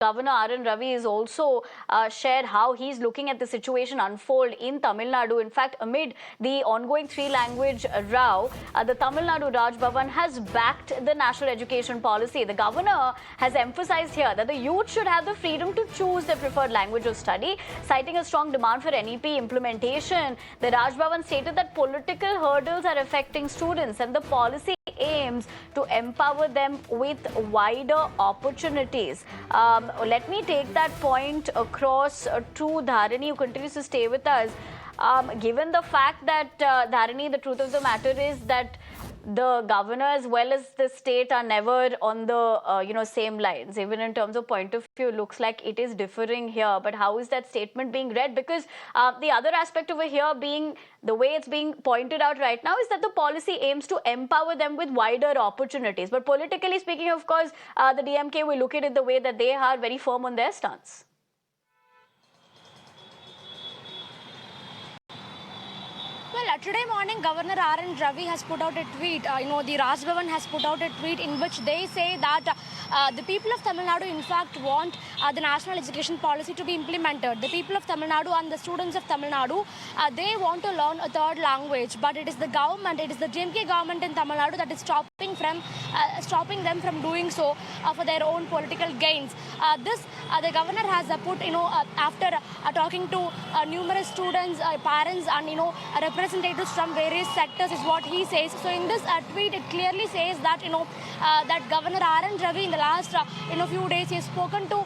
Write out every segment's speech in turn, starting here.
Governor R.N. Ravi is also shared how he's looking at the situation unfold in Tamil Nadu. In fact, amid the ongoing three-language row, the Tamil Nadu Raj Bhavan has backed the national education policy. The governor has emphasized here that the youth should have the freedom to choose their preferred language of study, citing a strong demand for NEP implementation. The Raj Bhavan stated that political hurdles are affecting students and the policy aims to empower them with wider opportunities. Let me take that point across to Dharani, who continues to stay with us. Given the fact that, Dharani, the truth of the matter is that the governor as well as the state are never on the same lines. Even in terms of point of view, looks like it is differing here. But how is that statement being read? Because the other aspect over here being the way it's being pointed out right now is that the policy aims to empower them with wider opportunities. But politically speaking, of course, the DMK will look at it the way that they are very firm on their stance. Well, today morning, Governor R.N. Ravi has put out a tweet. The Raj Bhavan has put out a tweet in which they say that the people of Tamil Nadu, in fact, want the national education policy to be implemented. The people of Tamil Nadu and the students of Tamil Nadu, they want to learn a third language, but it is the government, it is the DMK government in Tamil Nadu that is stopping them from doing so for their own political gains. The governor has put, after talking to numerous students, parents, and representatives from various sectors, is what he says. So in this tweet, it clearly says that that Governor R.N. Ravi in the last few days he has spoken to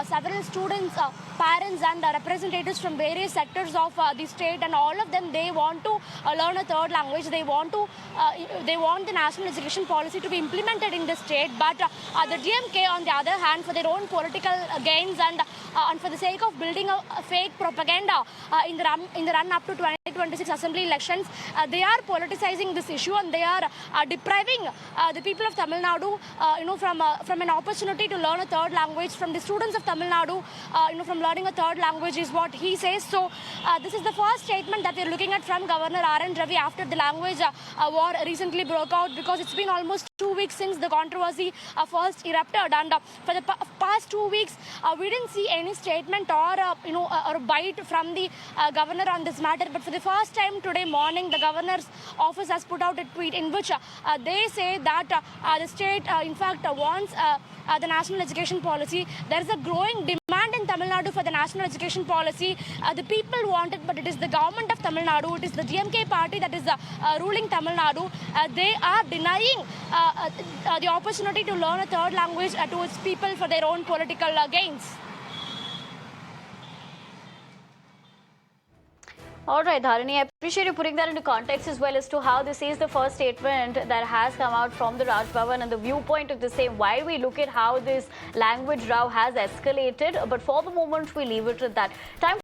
several students, parents, and representatives from various sectors of the state, and all of them, they want to learn a third language. They want the national education policy to be implemented in the state. But the DMK, on the other hand, for their own political gains and for the sake of building a fake propaganda in the run up to 2026 assembly elections, they are politicizing this issue, and they are depriving the people of Tamil Nadu from an opportunity to learn a third language. From the students of Tamil Nadu, from learning a third language, is what he says. So this is the first statement that we're looking at from Governor R.N. Ravi after the language war recently broke out, because it's been almost 2 weeks since the controversy first erupted, and for the past 2 weeks we didn't see any statement or or bite from the governor on this matter. But for the first time today morning, the governor's office has put out a tweet in which they say that the state in fact wants the national education policy. There is a growing demand in Tamil Nadu for the national education policy. The people want it, but it is the government of Tamil Nadu, it is the DMK party that is ruling Tamil Nadu. They are denying the opportunity to learn a third language to its people for their own political gains. All right, Dharani, I appreciate you putting that into context as well as to how this is the first statement that has come out from the Raj Bhavan and the viewpoint of the same, while we look at how this language row has escalated. But for the moment, we leave it at that. Time